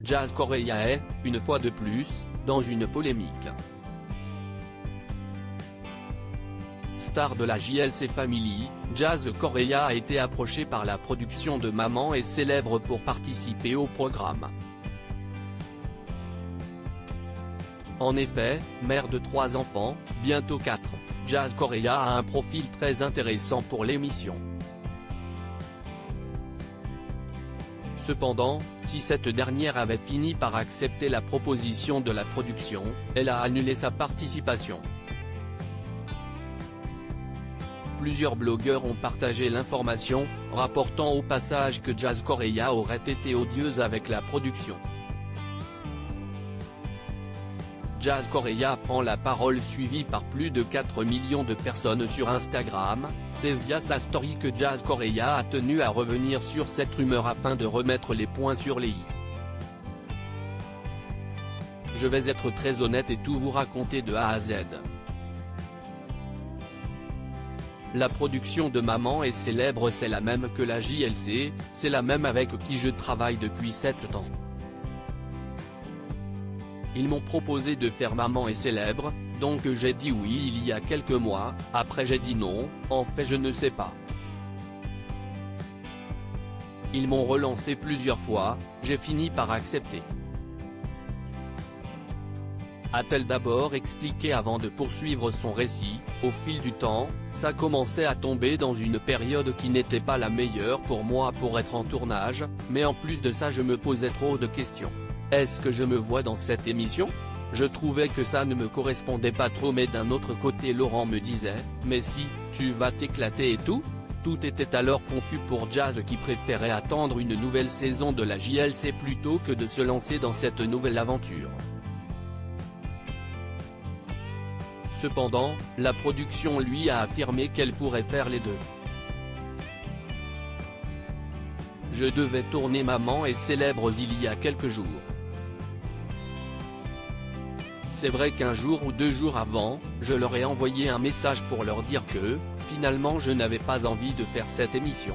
Jazz Correia est, une fois de plus, dans une polémique. Star de la JLC Family, Jazz Correia a été approché par la production de Maman est célèbre pour participer au programme. En effet, mère de 3 enfants, bientôt 4, Jazz Correia a un profil très intéressant pour l'émission. Cependant, si cette dernière avait fini par accepter la proposition de la production, elle a annulé sa participation. Plusieurs blogueurs ont partagé l'information, rapportant au passage que Jazz Correia aurait été odieuse avec la production. Jazz Correia prend la parole suivie par plus de 4 millions de personnes sur Instagram. C'est via sa story que Jazz Correia a tenu à revenir sur cette rumeur afin de remettre les points sur les i. Je vais être très honnête et tout vous raconter de A à Z. La production de Maman est célèbre, c'est la même que la JLC, c'est la même avec qui je travaille depuis 7 ans. Ils m'ont proposé de faire Maman est célèbre, donc j'ai dit oui il y a quelques mois, après j'ai dit non, en fait je ne sais pas. Ils m'ont relancé plusieurs fois, j'ai fini par accepter. A-t-elle d'abord expliqué avant de poursuivre son récit. Au fil du temps, ça commençait à tomber dans une période qui n'était pas la meilleure pour moi pour être en tournage, mais en plus de ça je me posais trop de questions. Est-ce que je me vois dans cette émission? Je trouvais que ça ne me correspondait pas trop, mais d'un autre côté Laurent me disait, mais si, tu vas t'éclater et tout? Tout était alors confus pour Jazz qui préférait attendre une nouvelle saison de la JLC plutôt que de se lancer dans cette nouvelle aventure. Cependant, la production lui a affirmé qu'elle pourrait faire les deux. Je devais tourner Maman est célèbre il y a quelques jours. C'est vrai qu'un jour ou 2 jours avant, je leur ai envoyé un message pour leur dire que, finalement je n'avais pas envie de faire cette émission.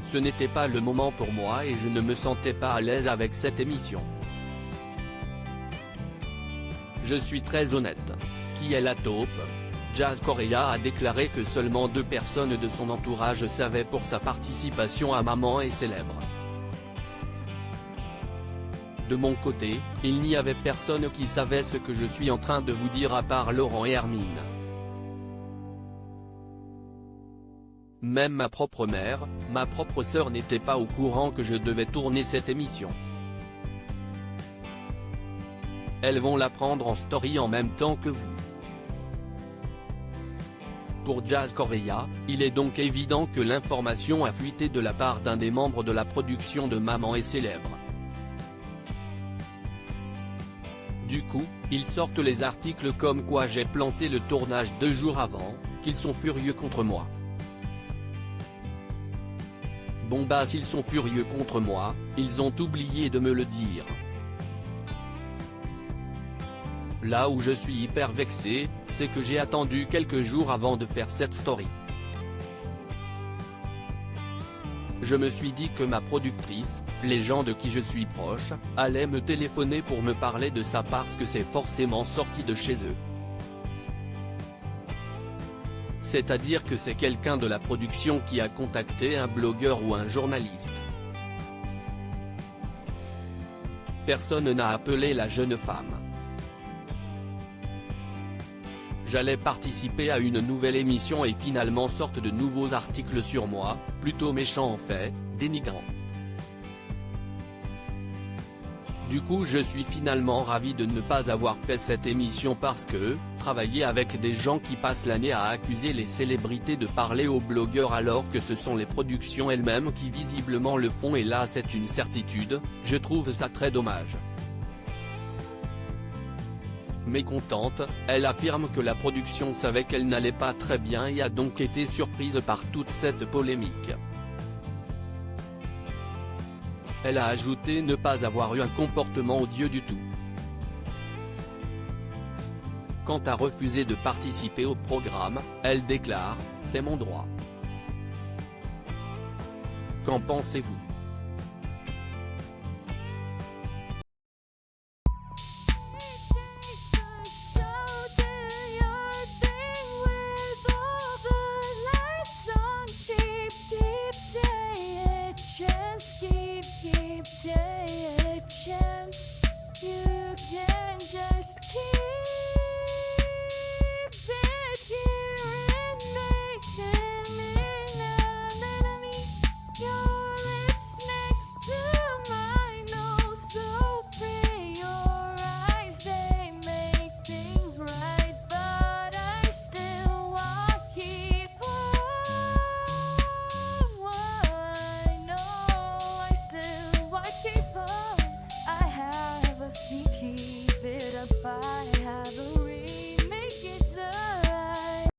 Ce n'était pas le moment pour moi et je ne me sentais pas à l'aise avec cette émission. Je suis très honnête. Qui est la taupe? Jazz Correia a déclaré que seulement 2 personnes de son entourage savaient pour sa participation à Maman est célèbre. De mon côté, il n'y avait personne qui savait ce que je suis en train de vous dire à part Laurent et Hermine. Même ma propre mère, ma propre sœur n'était pas au courant que je devais tourner cette émission. Elles vont l'apprendre en story en même temps que vous. Pour Jazz Correia, il est donc évident que l'information a fuité de la part d'un des membres de la production de Maman est célèbre. Du coup, ils sortent les articles comme quoi j'ai planté le tournage 2 jours avant, qu'ils sont furieux contre moi. Bon bah s'ils sont furieux contre moi, ils ont oublié de me le dire. Là où je suis hyper vexé, c'est que j'ai attendu quelques jours avant de faire cette story. Je me suis dit que ma productrice, les gens de qui je suis proche, allaient me téléphoner pour me parler de ça parce que c'est forcément sorti de chez eux. C'est-à-dire que c'est quelqu'un de la production qui a contacté un blogueur ou un journaliste. Personne n'a appelé la jeune femme. J'allais participer à une nouvelle émission et finalement sortent de nouveaux articles sur moi, plutôt méchants en fait, dénigrants. Du coup je suis finalement ravi de ne pas avoir fait cette émission parce que, travailler avec des gens qui passent l'année à accuser les célébrités de parler aux blogueurs alors que ce sont les productions elles-mêmes qui visiblement le font et là c'est une certitude, je trouve ça très dommage. Mécontente, elle affirme que la production savait qu'elle n'allait pas très bien et a donc été surprise par toute cette polémique. Elle a ajouté ne pas avoir eu un comportement odieux du tout. Quant à refuser de participer au programme, elle déclare « C'est mon droit ». Qu'en pensez-vous ?